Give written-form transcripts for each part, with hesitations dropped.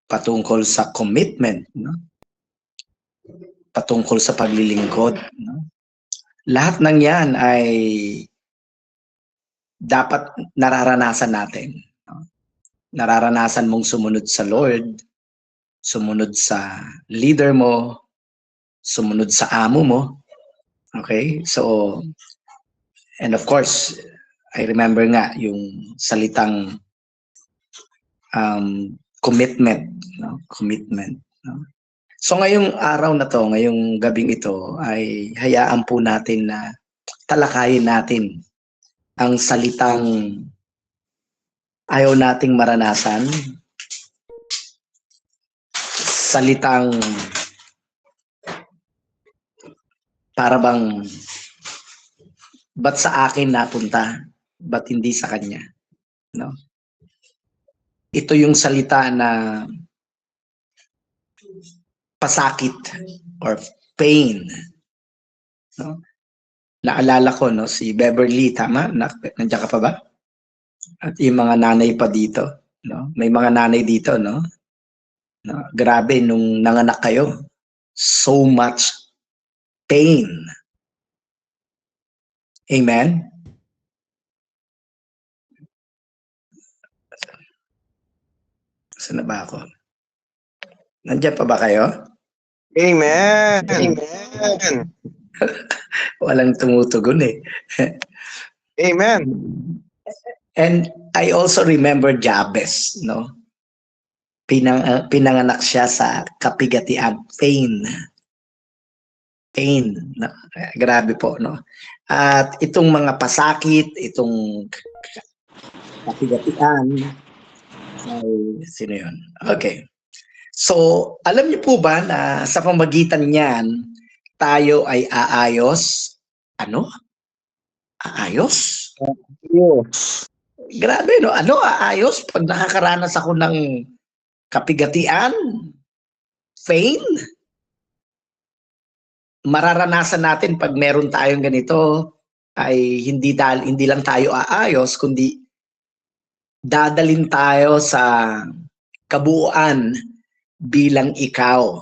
patungkol sa commitment, no? Patungkol sa paglilingkod, no? Lahat ng yan ay dapat nararanasan natin, no? Nararanasan mong sumunod sa Lord, sumunod sa leader mo, sumunod sa amo mo. Okay? So, and of course, I remember nga yung salitang commitment, no? Commitment, no? So ngayong araw na to, ngayong gabing ito, ay hayaan po natin na talakayin natin ang salitang ayaw nating maranasan, salitang para bang ba't sa akin napunta, ba't hindi sa kanya, no? Ito yung salita na pasakit or pain, no? Naalala ko, no, si Beverly, tama? Nandiyan ka pa ba? At yung mga nanay pa dito, no? May mga nanay dito, no? No, grabe nung nanganak kayo. So much pain. Amen? Saan na ba ako? Nandiyan pa ba kayo? Amen. Amen. Walang tumutugon eh. Amen. And I also remember Jabez, no? Pinanganak siya sa kapigatian, pain. Pain. No? Grabe po, no? At itong mga pasakit, itong kapigatian, ay, sino yun? Okay. So, alam niyo po ba na sa pamagitan niyan, tayo ay aayos? Ano? Aayos? Yes. Grabe, no? Ano aayos pag nakakaranas ako ng kapigatian? Pain? Mararanasan natin pag meron tayong ganito ay hindi lang tayo aayos, kundi dadalin tayo sa kabuuan bilang ikaw,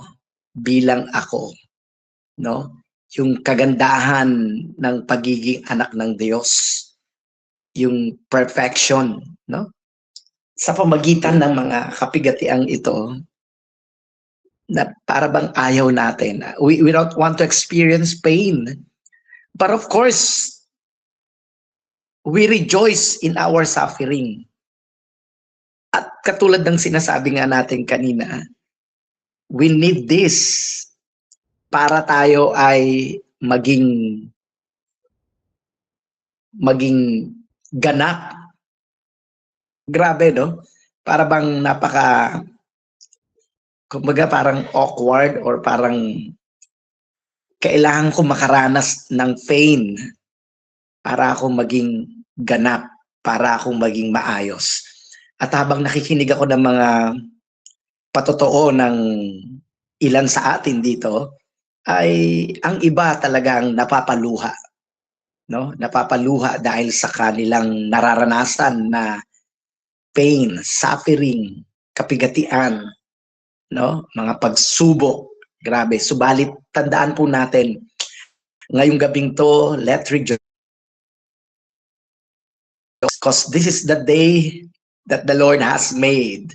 bilang ako, no? Yung kagandahan ng pagiging anak ng Diyos, yung perfection, no? Sa pamagitan ng mga kapigatiang ito, na para bang ayaw natin. We don't want to experience pain. But of course, we rejoice in our suffering. At katulad ng sinasabi nga natin kanina, we need this para tayo ay maging ganap. Grabe, no? Para bang kumbaga parang awkward or parang kailangan ko makaranas ng pain para ako maging ganap, para ako maging maayos. At habang nakikinig ako ng mga patotoo ng ilan sa atin dito, ay ang iba talagang napapaluha, no? Napapaluha dahil sa kanilang nararanasan na pain, suffering, kapigatian, no? Mga pagsubok, grabe. Subalit tandaan po natin, ngayong gabing to, let's rejoice. Because this is the day that the Lord has made.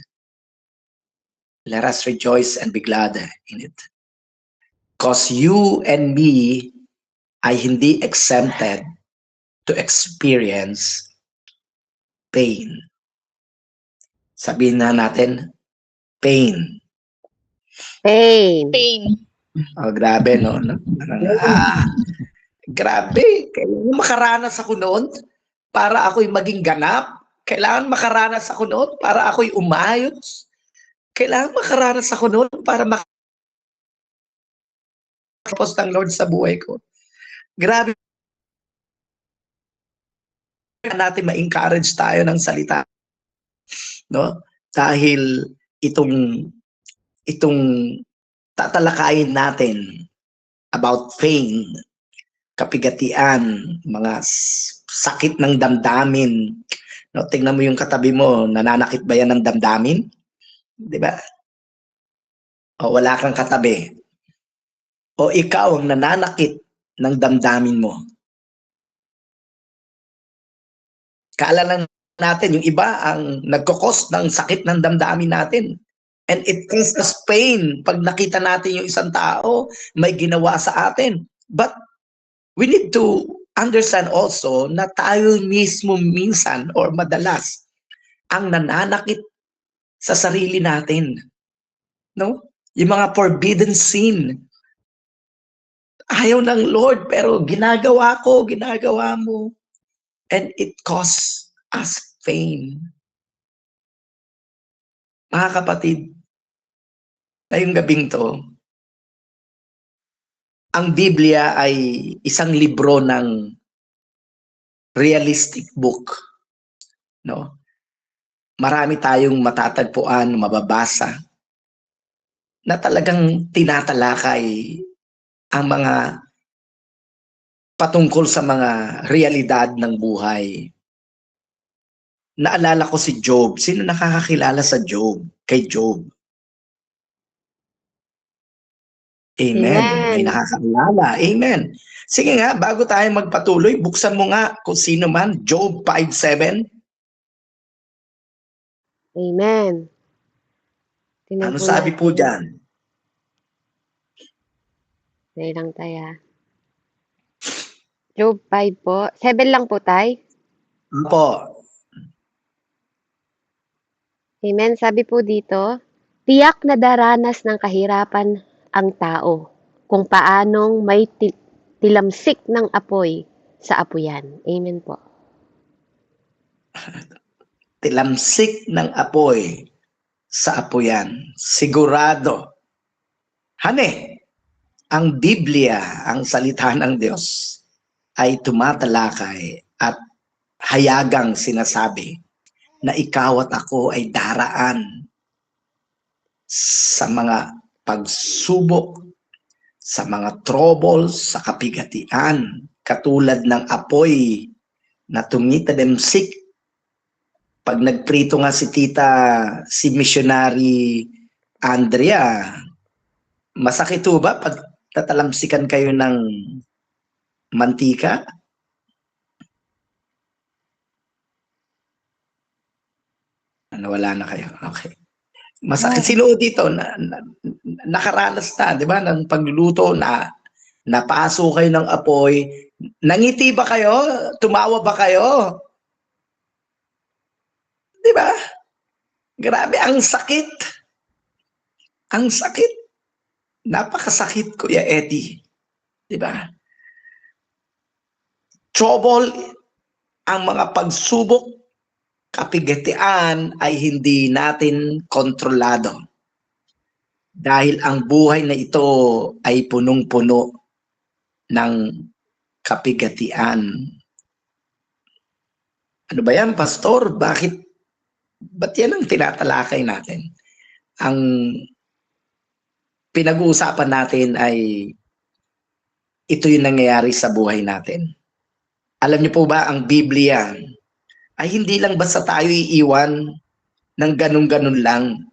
Let us rejoice and be glad in it. Because you and me ay hindi exempted to experience pain. Sabihin na natin, pain. Pain. Pain. Oh, grabe, no? Grabe. Kailangan makaranas ako noon para ako'y maging ganap. Kailangan makaranas ako noon para ako'y umayos. Kailangan makaranas ako noon para makapos ng Lord sa buhay ko. Grabe natin ma-encourage tayo ng salita, no? Dahil itong tatalakayin natin about pain, kapigatian, mga sakit ng damdamin, No, tingnan mo yung katabi mo, nananakit ba yan ng damdamin? 'Di ba? O wala kang katabi. O ikaw ang nananakit ng damdamin mo. Kaalala natin, yung iba ang nagkakos ng sakit ng damdamin natin. And it causes us pain pag nakita natin yung isang tao may ginawa sa atin. But we need to understand also na tayo mismo minsan or madalas ang nananakit sa sarili natin. No? Yung mga forbidden sin. Ayaw ng Lord pero ginagawa ko, ginagawa mo. And it causes us pain. Mga kapatid, ngayong gabing to, ang Biblia ay isang libro ng realistic book. No? Marami tayong matatagpuan, mababasa, na talagang tinatalakay ang mga patungkol sa mga realidad ng buhay. Naalala ko si Job. Sino nakakakilala sa Job? Kay Job. Amen. May Amen. nakakaalala. Amen. Sige nga, bago tayo magpatuloy, buksan mo nga kung sino man, Job 5:7. Amen. Tingnan Ano po sabi po natin. dyan? Dahil lang tayo. Job 5 po. 7 lang po tay. Po. Amen. Sabi po dito, tiyak na daranas ng kahirapan ang tao kung paanong may tilamsik ng apoy sa apuyan. Amen po. Tilamsik ng apoy sa apuyan. Sigurado. Hane, ang Biblia, ang salita ng Diyos, ay tumatalakay at hayagang sinasabi na ikaw at ako ay daraan sa mga pagsubok, sa mga troubles, sa kapigatian, katulad ng apoy na tumitalimsik. Pag nagprito nga si missionary Andrea, masakit ho ba pag tatalamsikan kayo ng mantika? Nawala na kayo. Okay. Masakit. Sino dito nakaranas na, di ba, ng pagluluto na napaso kayo ng apoy? Nangiti ba kayo? Tumawa ba kayo? Di ba? Grabe, ang sakit. Ang sakit. Napakasakit, Kuya Eddie. Di ba? Trouble, ang mga pagsubok, kapigatian ay hindi natin kontrolado. Dahil ang buhay na ito ay punong-puno ng kapigatian. Ano ba yan, Pastor? Ba't yan ang tinatalakay natin? Ang pinag-uusapan natin ay ito yung nangyayari sa buhay natin. Alam niyo po ba, ang Biblia ay hindi lang basta tayo iiwan ng ganun-ganun lang,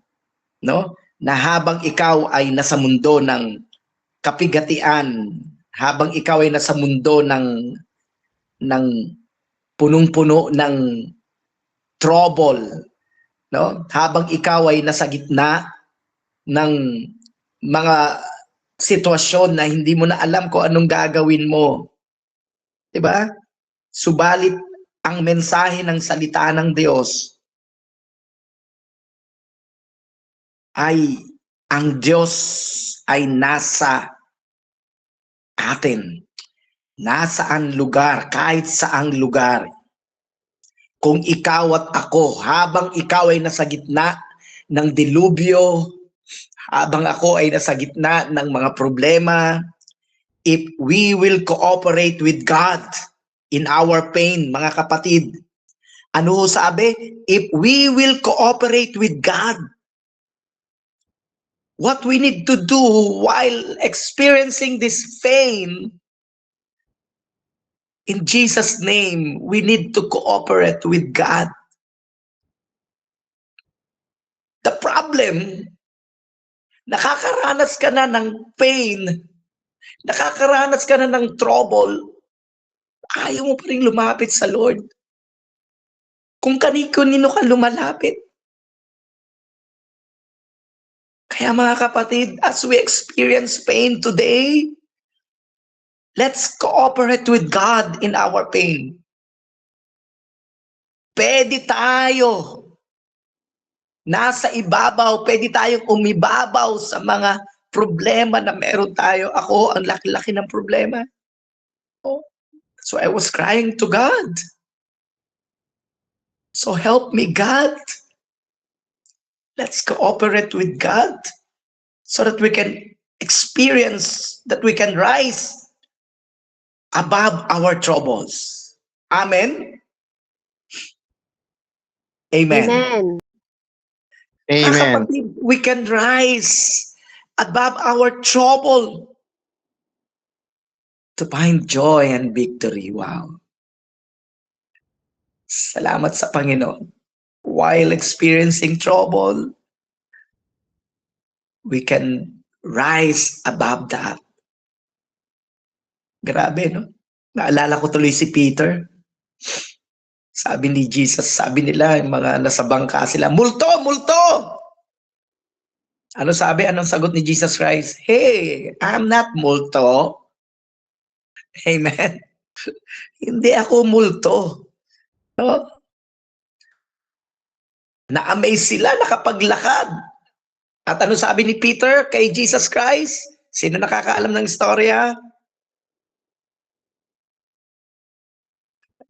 no? Na habang ikaw ay nasa mundo ng kapigatian, habang ikaw ay nasa mundo ng punong-puno ng trouble, no? Habang ikaw ay nasa gitna ng mga sitwasyon na hindi mo na alam kung anong gagawin mo. 'Di ba? Subalit ang mensahe ng salita ng Diyos ay ang Diyos ay nasa atin. Nasaan lugar, kahit saang lugar. Kung ikaw at ako, habang ikaw ay nasa gitna ng dilubyo, habang ako ay nasa gitna ng mga problema, if we will cooperate with God in our pain, mga kapatid, ano sabi? If we will cooperate with God, what we need to do while experiencing this pain, in Jesus' name, we need to cooperate with God. problem, nakakaranas ka na ng pain, nakakaranas ka na ng trouble, ayaw mo pa rin lumapit sa Lord. Kung kanino ka lumalapit. Kaya mga kapatid, as we experience pain today, let's cooperate with God in our pain. Pwede tayo nasa ibabaw, pwede tayong umibabaw sa mga problema na meron tayo. Ako, ang laki-laki ng problema. Oh, so I was crying to God. So help me, God. Let's cooperate with God so that we can experience, that we can rise above our troubles. Amen? Amen. Amen. Amen. Kapatid, we can rise above our trouble to find joy and victory. Wow. Salamat sa Panginoon. While experiencing trouble, we can rise above that. Grabe, no? Naalala ko tuloy si Peter. Sabi ni Jesus, sabi nila, yung mga nasa bangka sila, multo, multo! Ano sabi? Anong sagot ni Jesus Christ? Hey, I'm not multo. Amen. Hindi ako multo. No? Na-amaze sila, nakapaglakad. At ano sabi ni Peter kay Jesus Christ? Sino nakakaalam ng istorya?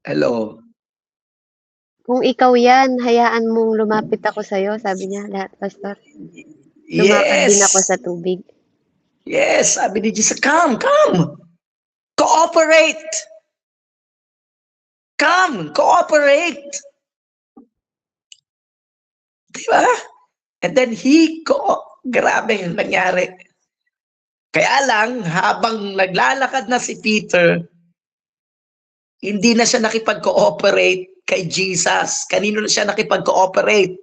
Hello. Kung ikaw yan, hayaan mong lumapit ako sa'yo, sabi niya, lahat, Pastor. Lumakad din ako sa tubig. Yes, sabi ni Jesus, come. Cooperate. Come, cooperate. Diba? And then grabe yung nangyari. Kaya lang, habang naglalakad na si Peter, hindi na siya nakipag-cooperate kay Jesus. Kanino na siya nakipag-cooperate?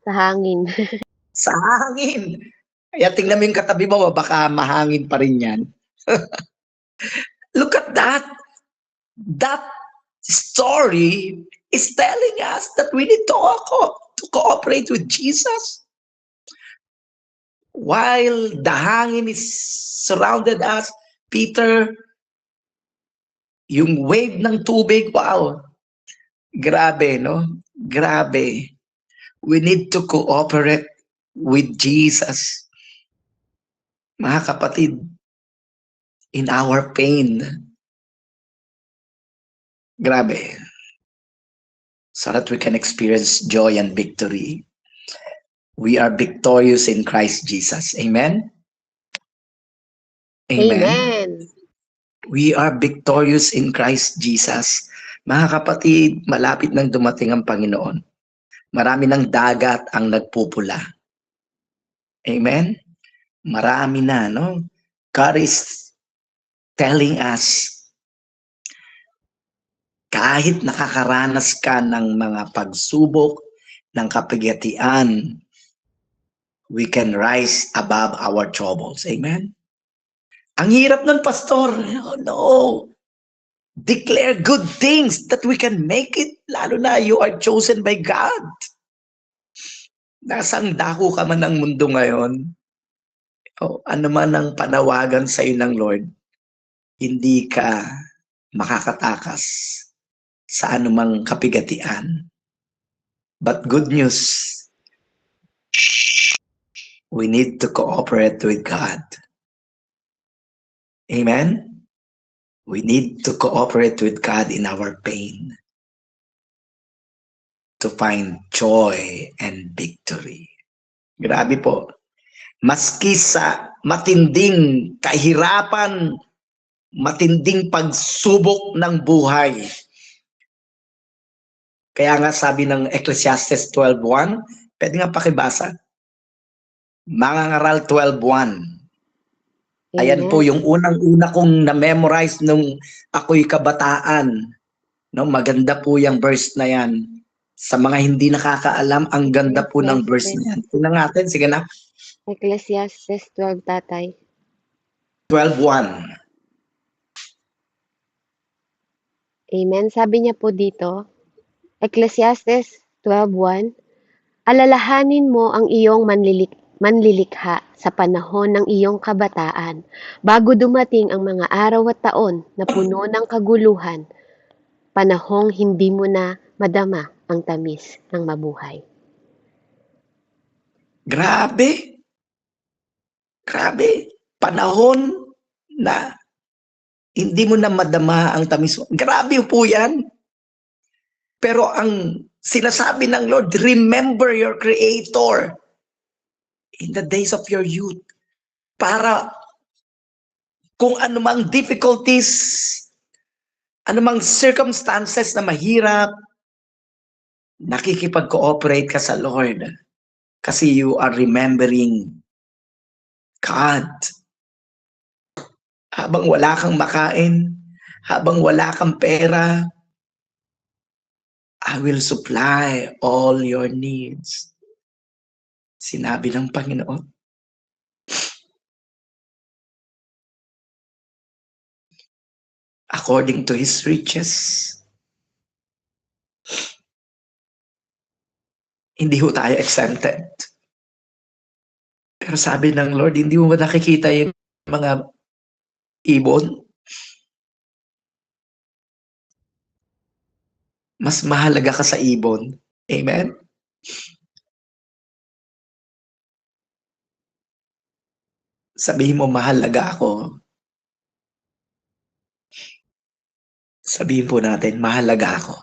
Sa hangin. Sa hangin. Kaya tingnan mo yung katabi mo, baka mahangin pa rin yan. Look at that. That story is telling us that we need to cooperate with Jesus. While the hangin is surrounded us, Peter, yung wave ng tubig, wow. Grabe, no? Grabe. We need to cooperate with Jesus. Mga kapatid, in our pain, grabe, so that we can experience joy and victory. We are victorious in Christ Jesus. Amen? Amen. We are victorious in Christ Jesus. Mga kapatid, malapit nang dumating ang Panginoon. Marami ng dagat ang nagpupula. Amen? Marami na, no? God is telling us, kahit nakakaranas ka ng mga pagsubok, ng kapigatian, we can rise above our troubles. Amen? Ang hirap nun, Pastor. Oh, no. Declare good things that we can make it. Lalo na you are chosen by God. Nasang dako ka man ng mundo ngayon, o ano man ang panawagan sa iyo ng Lord, hindi ka makakatakas sa anumang kapigatian. But good news, we need to cooperate with God. Amen? We need to cooperate with God in our pain to find joy and victory. Grabe po. Maski sa matinding kahirapan, matinding pagsubok ng buhay. Kaya nga sabi ng Ecclesiastes 12:1, pwede nga pakibasa. Mangangaral 12:1. Ayan po yung unang-una kong na-memorize nung ako'y kabataan. No, maganda po yung verse na yan. Sa mga hindi nakakaalam, ang ganda po ng verse na yan. Tingnan natin, sige na. Ecclesiastes 12, tatay. 12:1. Amen. Sabi niya po dito, Ecclesiastes 12:1, alalahanin mo ang iyong manlilikha sa panahon ng iyong kabataan, bago dumating ang mga araw at taon na puno ng kaguluhan, panahong hindi mo na madama ang tamis ng mabuhay. Grabe. Grabe. Panahon na hindi mo na madama ang tamis. Grabe po yan. Pero ang sinasabi ng Lord, remember your Creator in the days of your youth. Para kung anumang difficulties, anumang circumstances na mahirap, nakikipag-cooperate ka sa Lord. Kasi you are remembering God. Habang wala kang makain, habang wala kang pera, I will supply all your needs. Sinabi ng Panginoon. According to His riches. Hindi ho tayo exempted. Pero sabi ng Lord, hindi mo ba nakikita yung mga ibon? Mas mahalaga ka sa ibon. Amen? Sabihin mo, mahalaga ako. Sabihin po natin, mahalaga ako.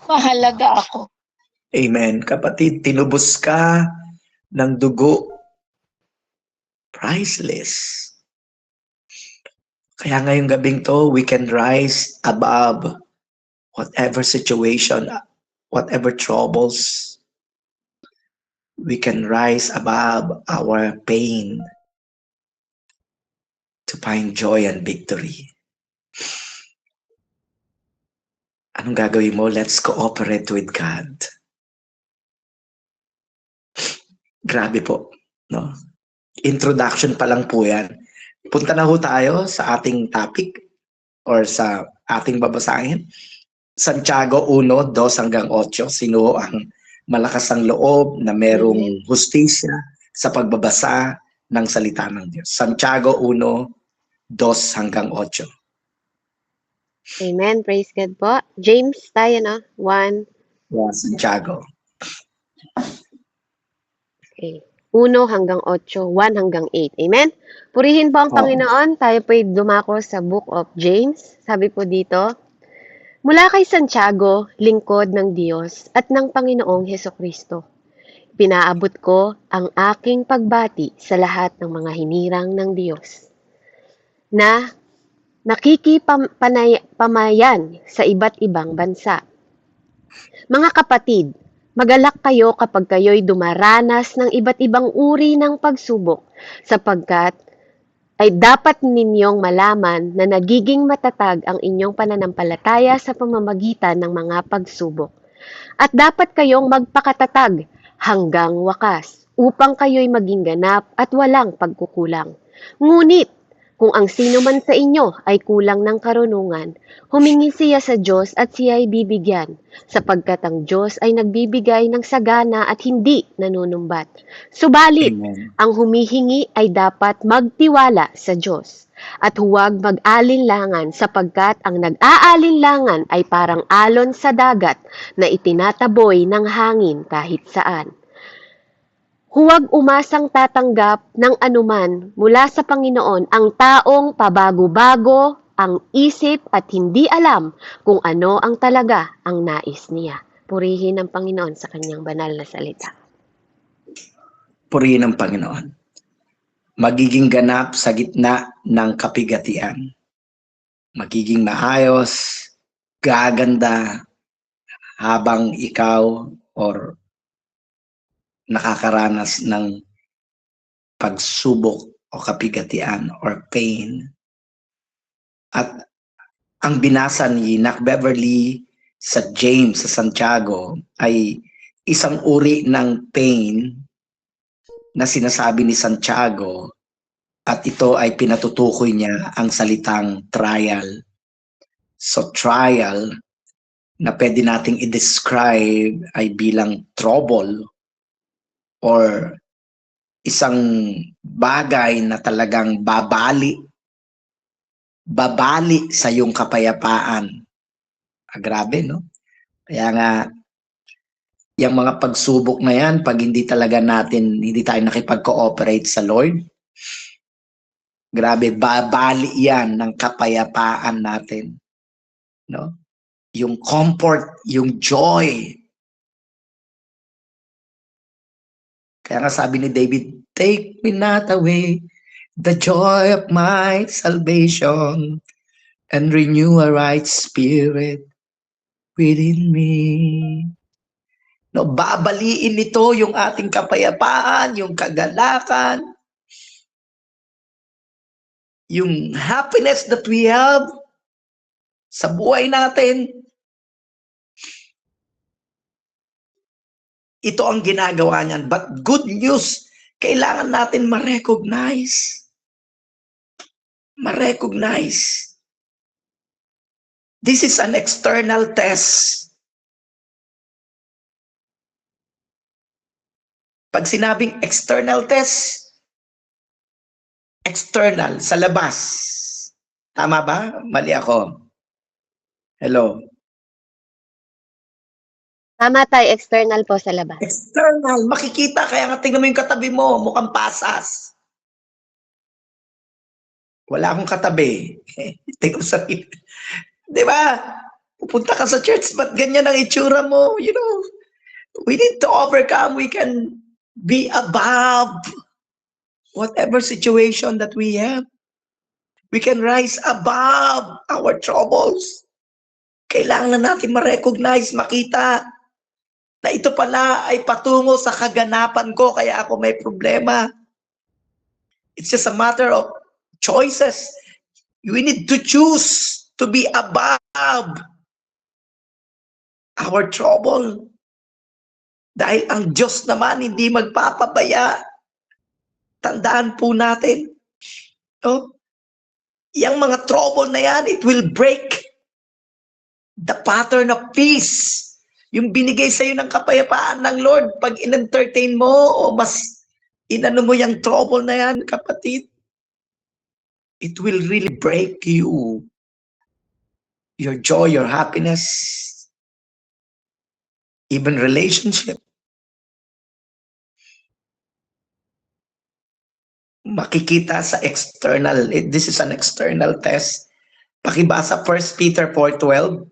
Mahalaga ako. Amen. Kapatid, tinubos ka ng dugo. Priceless. Kaya ngayong gabing to, we can rise above whatever situation, whatever troubles. We can rise above our pain to find joy and victory. Anong gagawin mo? Let's cooperate with God. Grabe po, no? Introduction pa lang po yan. Punta na ho tayo sa ating topic or sa ating babasahin. Santiago 1:2 hanggang 8. Sino ang malakas ang loob na merong hustisya sa pagbabasa ng salita ng Diyos? Santiago 1:2 hanggang 8. Amen. Praise God po. James tayo, no? 1. Yeah, Santiago. Okay. 1 hanggang 8, 1 hanggang 8. Amen? Purihin po ang Oo. Panginoon. Tayo po'y dumako sa Book of James. Sabi po dito, mula kay Santiago, lingkod ng Diyos at ng Panginoong Hesukristo. Pinaabot ko ang aking pagbati sa lahat ng mga hinirang ng Diyos na nakikipamayan sa iba't ibang bansa. Mga kapatid, magalak kayo kapag kayo'y dumaranas ng iba't ibang uri ng pagsubok, sapagkat ay dapat ninyong malaman na nagiging matatag ang inyong pananampalataya sa pamamagitan ng mga pagsubok. At dapat kayong magpakatatag hanggang wakas, upang kayo'y maging ganap at walang pagkukulang. Ngunit, kung ang sino man sa inyo ay kulang ng karunungan, humingi siya sa Diyos at siya ay bibigyan, sapagkat ang Diyos ay nagbibigay ng sagana at hindi nanunumbat. Subalit, Amen. ang humihingi ay dapat magtiwala sa Diyos at huwag mag-alinlangan, sapagkat ang nag-aalinlangan ay parang alon sa dagat na itinataboy ng hangin kahit saan. Huwag umasang tatanggap ng anuman mula sa Panginoon ang taong pabago-bago ang isip at hindi alam kung ano ang talaga ang nais niya. Purihin ang Panginoon sa kanyang banal na salita. Purihin ng Panginoon. Magiging ganap sa gitna ng kapigatian. Magiging maayos, gaganda, habang ikaw or nakakaranas ng pagsubok o kapigatian or pain. At ang binasa ni Nak Beverly sa James, sa Santiago, ay isang uri ng pain na sinasabi ni Santiago at ito ay pinatutukoy niya ang salitang trial. So trial na pwede nating i-describe ay bilang trouble or isang bagay na talagang babali sa iyong kapayapaan. Grabe, no? Kaya nga, yung mga pagsubok na yan, pag hindi tayo nakipag-cooperate sa Lord, grabe, babali yan ng kapayapaan natin. No? Yung comfort, yung joy. Kaya nga sabi ni David, take me not away the joy of my salvation and renew a right spirit within me. No, babaliin nito yung ating kapayapaan, yung kagalakan, yung happiness that we have sa buhay natin. Ito ang ginagawa niyan. But good news, kailangan natin ma-recognize. This is an external test. Pag sinabing external test, external, sa labas. Tama ba? Mali ako. Hello? Tama tayo, external po sa labas. External, makikita. Kaya nga tingnan mo yung katabi mo, mukhang pasas. Wala akong katabi. Tingnan mo sa di ba? Pupunta ka sa church, ba't ganyan ang itsura mo? You know, we need to overcome. We can be above whatever situation that we have. We can rise above our troubles. Kailangan na natin ma-recognize, makita na ito pala ay patungo sa kaganapan ko, kaya ako may problema. It's just a matter of choices. We need to choose to be above our trouble. Dahil ang Diyos naman hindi magpapabaya. Tandaan po natin, no? Yang mga trouble na yan, it will break the pattern of peace. Yung binigay sa'yo ng kapayapaan ng Lord, pag in-entertain mo o mas inano mo yung trouble na yan, kapatid, it will really break you. Your joy, your happiness, even relationship. Makikita sa external. This is an external test. Pakibasa 1 Peter 4:12.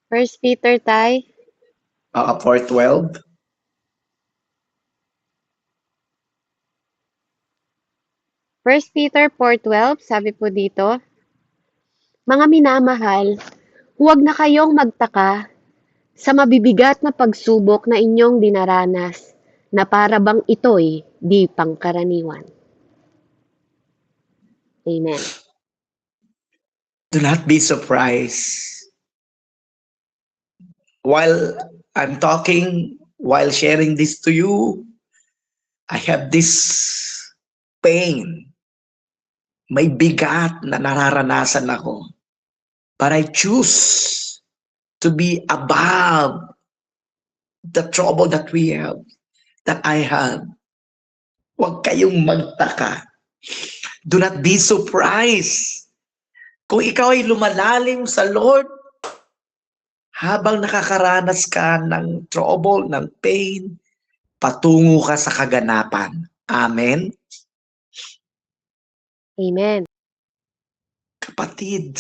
First Peter tay. 4:12. First Peter 4:12, sabi po dito, mga minamahal, huwag na kayong magtaka sa mabibigat na pagsubok na inyong dinaranas na para bang ito'y di pangkaraniwan. Amen. Do not be surprised. While I'm talking, while sharing this to you, I have this pain. May bigat na nararanasan ako. But I choose to be above the trouble that we have, that I have. Huwag kayong magtaka. Do not be surprised. Kung ikaw ay lumalalim sa Lord, habang nakakaranas ka ng trouble, ng pain, patungo ka sa kaganapan. Amen? Amen. Kapatid,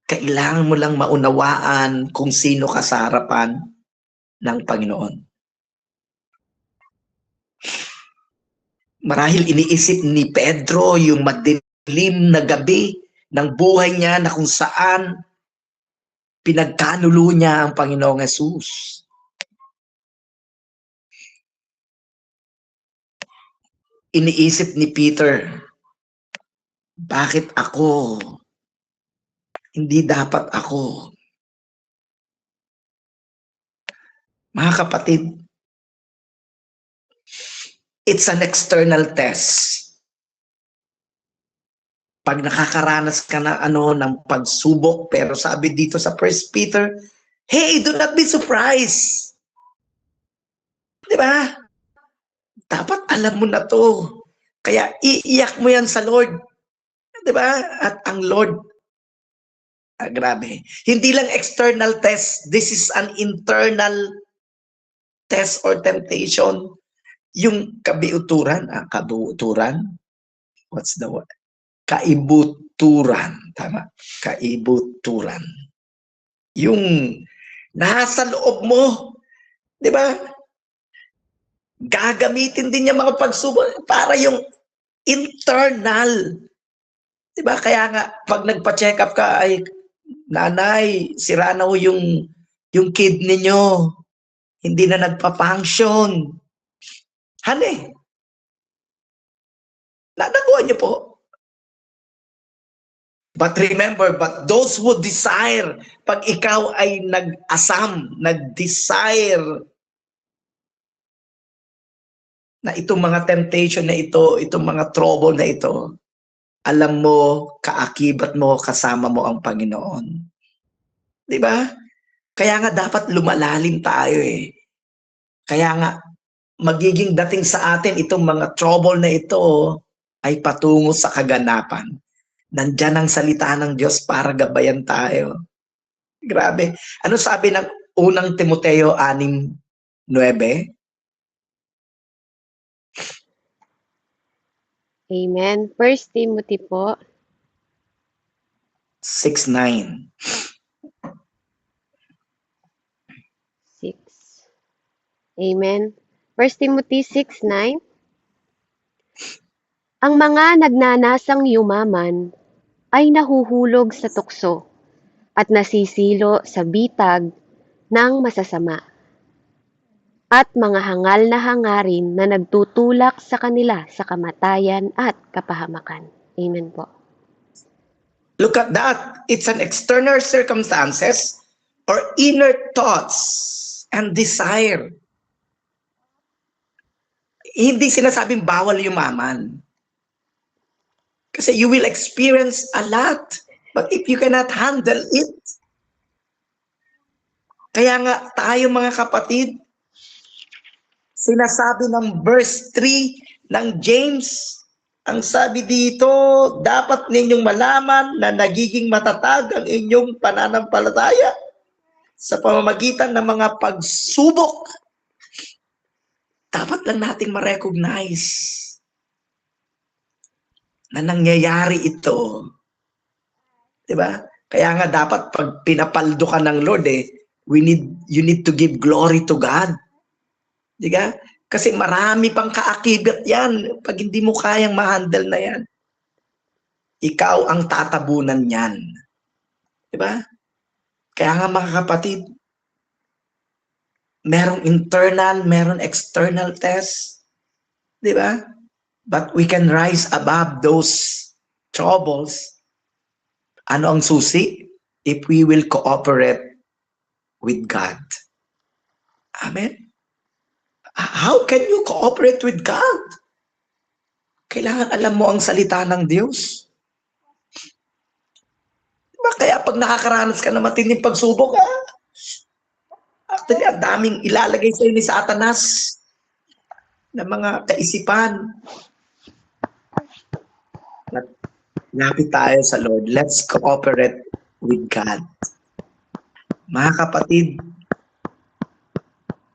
kailangan mo lang maunawaan kung sino ka sa harapan ng Panginoon. Marahil iniisip ni Pedro yung madilim na gabi ng buhay niya na kung saan pinagkanulo niya ang Panginoong Hesus. iniisip ni Peter, bakit ako? Hindi dapat ako. Mga kapatid, it's an external test. Pag nakakaranas ka na ng pagsubok, pero sabi dito sa 1 Peter, hey, do not be surprised. Di ba? Dapat alam mo na to. Kaya iiyak mo yan sa Lord. Di ba? At ang Lord, grabe. Hindi lang external test. This is an internal test or temptation. Yung kabiuturan, what's the word? Kaibuturan. Tama. Kaibuturan. Yung nasa loob mo. Di ba? Gagamitin din niya mga pagsubok para yung internal. Di ba? Kaya nga, pag nagpa-check up ka, ay, nanay, sira na ho yung kidney nyo. Hindi na nagpa-function. Hane, nanakuha niyo po. But remember, but those who desire, pag ikaw ay nag-asam, nag-desire na itong mga temptation na ito, itong mga trouble na ito, alam mo, kaakibat mo, kasama mo ang Panginoon. Di ba? Kaya nga dapat lumalalim tayo eh. Kaya nga, magiging dating sa atin itong mga trouble na ito ay patungo sa kaganapan. Nandyan ang salita ng Diyos para gabayan tayo. Grabe. Ano sabi ng unang Timoteo 6:9? Amen. 1 Timothy po, 6:9. 6. Amen. 1 Timothy 6:9. Ang mga nagnanasang yumaman ay nahuhulog sa tukso at nasisilo sa bitag ng masasama at mga hangal na hangarin na nagtutulak sa kanila sa kamatayan at kapahamakan. Amen po. Look at that. It's an external circumstances or inner thoughts and desire. Hindi sinasabing bawal yumaman. Kasi you will experience a lot. But if you cannot handle it, kaya nga tayo mga kapatid, sinasabi ng verse 3 ng James, ang sabi dito, dapat ninyong malaman na nagiging matatag ang inyong pananampalataya sa pamamagitan ng mga pagsubok. Dapat lang nating ma-recognize na nangyayari ito. Diba? Kaya nga dapat pag pinapaldo ka ng Lord you need to give glory to God. Diba? Kasi marami pang kaakibat yan pag hindi mo kayang ma-handle na yan. Ikaw ang tatabunan yan. Diba? Kaya nga mga kapatid, merong internal, merong external test. Diba? But we can rise above those troubles. Ano ang susi? If we will cooperate with God. Amen? How can you cooperate with God? Kailangan alam mo ang salita ng Diyos. Diba? Kaya pag nakakaranas ka na matinding pagsubok, actually, ang daming ilalagay sa'yo ni Satanas na mga kaisipan. Lapit tayo sa Lord. Let's cooperate with God. Mga kapatid,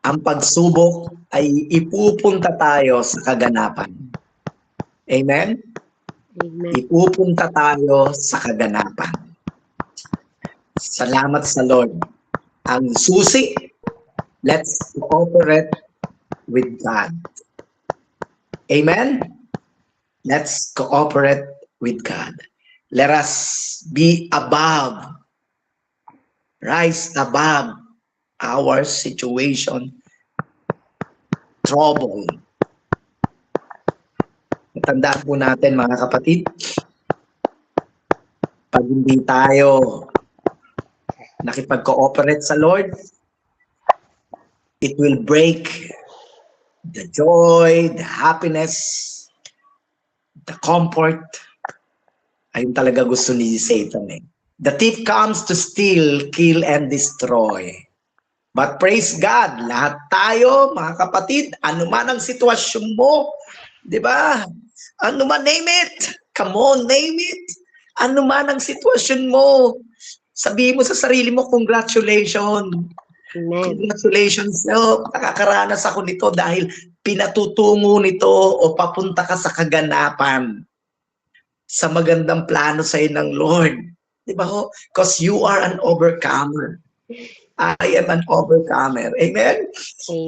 ang pagsubok ay ipupunta tayo sa kaganapan. Amen? Amen. Ipupunta tayo sa kaganapan. Salamat sa Lord. Ang susi, let's cooperate with God. Amen? Let's cooperate with God. Let us be above, rise above our situation, trouble. Tandaan po natin mga kapatid, pag hindi tayo nakipag-cooperate sa Lord, it will break the joy, the happiness, the comfort. Ayun talaga gusto ni Satan eh. The thief comes to steal, kill, and destroy. But praise God, lahat tayo, mga kapatid, anuman ang sitwasyon mo, di ba? Anuman, name it. Come on, name it. Anuman ang sitwasyon mo, sabihin mo sa sarili mo, congratulations. Amen. Congratulations, nakakaranas ako nito dahil pinatutungo nito o papunta ka sa kaganapan, sa magandang plano sa'yo ng Lord. Di ba ho? Because you are an overcomer. I am an overcomer. Amen?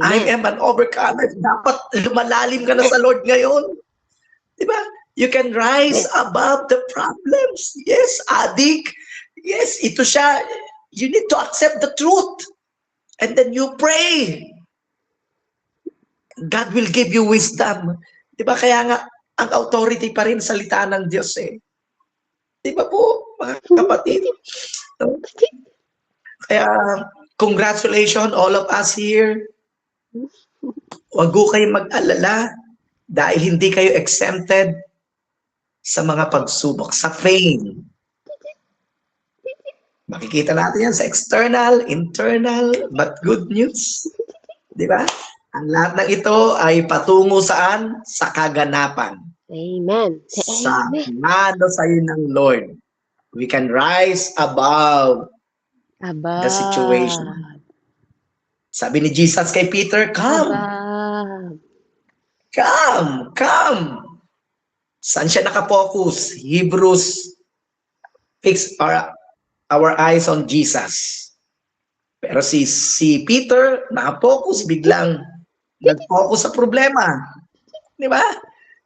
I Amen. am an overcomer. Dapat lumalalim ka na sa Lord ngayon. Di ba? You can rise above the problems. Yes, adik. Yes, ito siya. You need to accept the truth. And then you pray. God will give you wisdom. Di ba? Kaya nga, ang authority pa rin salita ng Diyos eh. Di ba po, mga kapatid? No? Kaya, congratulations all of us here. Huwag ko kayo mag-alala dahil hindi kayo exempted sa mga pagsubok, sa pain. Makikita natin yan sa external, internal, but good news. Di ba? Ang lahat ng ito ay patungo saan? Sa kaganapan. Amen. Sa Amen. plano sa'yo ng Lord. We can rise above Aba. the situation. Sabi ni Jesus kay Peter, come, Aba. come. Saan siya nakapokus? Hebrews, fix our eyes on Jesus. Pero si Peter, nakapokus, biglang nag-focus sa problema. Di ba?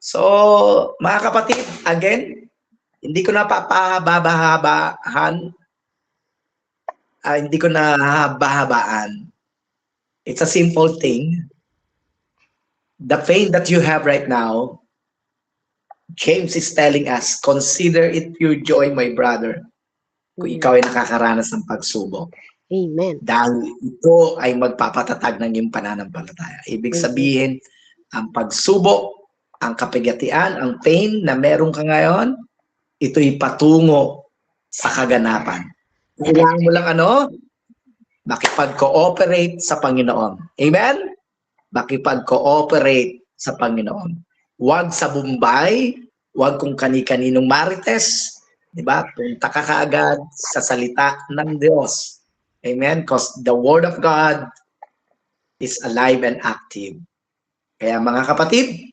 So, mga kapatid, again, hindi ko napapahabahabaan. Hindi ko nahahabaan. It's a simple thing. The pain that you have right now, James is telling us, consider it pure joy, my brother, kung ikaw ay nakakaranas ng pagsubok. Amen. Dahil ito ay magpapatatag ng iyong pananampalataya. Ibig sabihin, ang pagsubok, ang kapigatian, ang pain na meron ka ngayon, ito'y patungo sa kaganapan. Kailangan mo lang makipag-cooperate sa Panginoon. Amen? Makipag-cooperate sa Panginoon. Huwag sa Bombay, huwag kung kani-kaninong marites, di ba? Punta ka kaagad sa salita ng Diyos. Amen? Because the Word of God is alive and active. Kaya mga kapatid,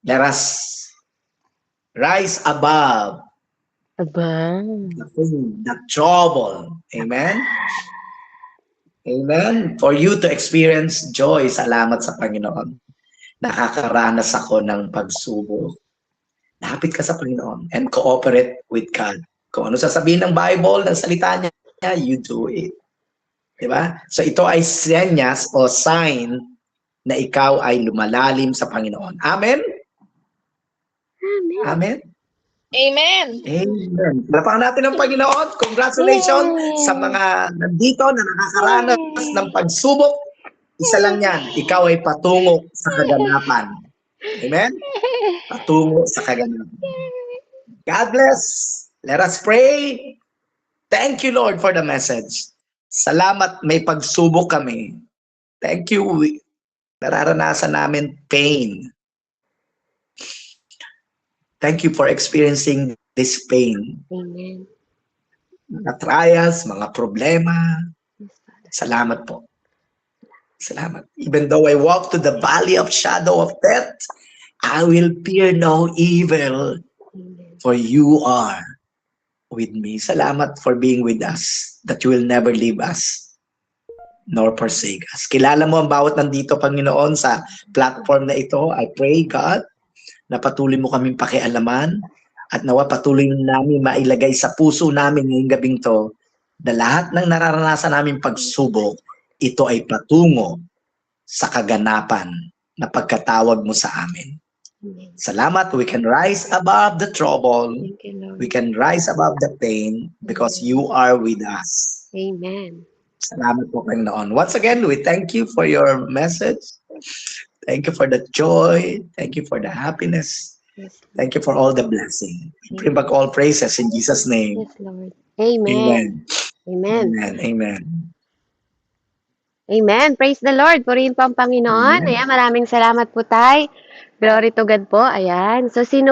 let us rise above Aba. the trouble. Amen? Amen? For you to experience joy, salamat sa Panginoon. Nakakaranas ako ng pagsubok. Lapit ka sa Panginoon and cooperate with God. Kung ano sasabihin ng Bible, ng salita niya, you do it. Diba? So ito ay senyas o sign na ikaw ay lumalalim sa Panginoon. Amen? Amen. Amen? Amen. Amen. Lapakan natin ang Panginoon. Congratulations sa mga nandito na nakakaranas ng pagsubok. Isa lang yan. Ikaw ay patungo sa kaganapan. Amen? Patungo sa kaganapan. God bless. Let us pray. Thank you, Lord, for the message. Salamat, may pagsubok kami. Thank you. Nararanasan namin pain. Thank you for experiencing this pain. Amen. Mga trials, mga problema. Salamat po. Salamat. Even though I walk to the valley of shadow of death, I will fear no evil, Amen. for you are with me. Salamat for being with us, that you will never leave us nor forsake us. Kilala mo ang bawat nandito, Panginoon, sa platform na ito. I pray, God, na patuloy mo kaming pakialaman at nawa patuloy namin mailagay sa puso namin ngayong gabing to na lahat ng nararanasan namin pagsubok, ito ay patungo sa kaganapan na pagkatawag mo sa amin. Amen. Salamat, we can rise above the trouble. Thank you, Lord. We can rise above the pain because you are with us. Amen. Salamat po, Panginoon. Once again, we thank you for your message. Thank you for the joy. Thank you for the happiness. Yes, Lord. Thank you for all the blessing. We bring back all praises in Jesus' name. Yes, Lord. Amen. Amen. Amen. Amen. Amen. Amen. Praise the Lord. Purihin po ang Panginoon. Amen. Ayan, maraming salamat po, Tay. Glory to God po. Ayan. So, sino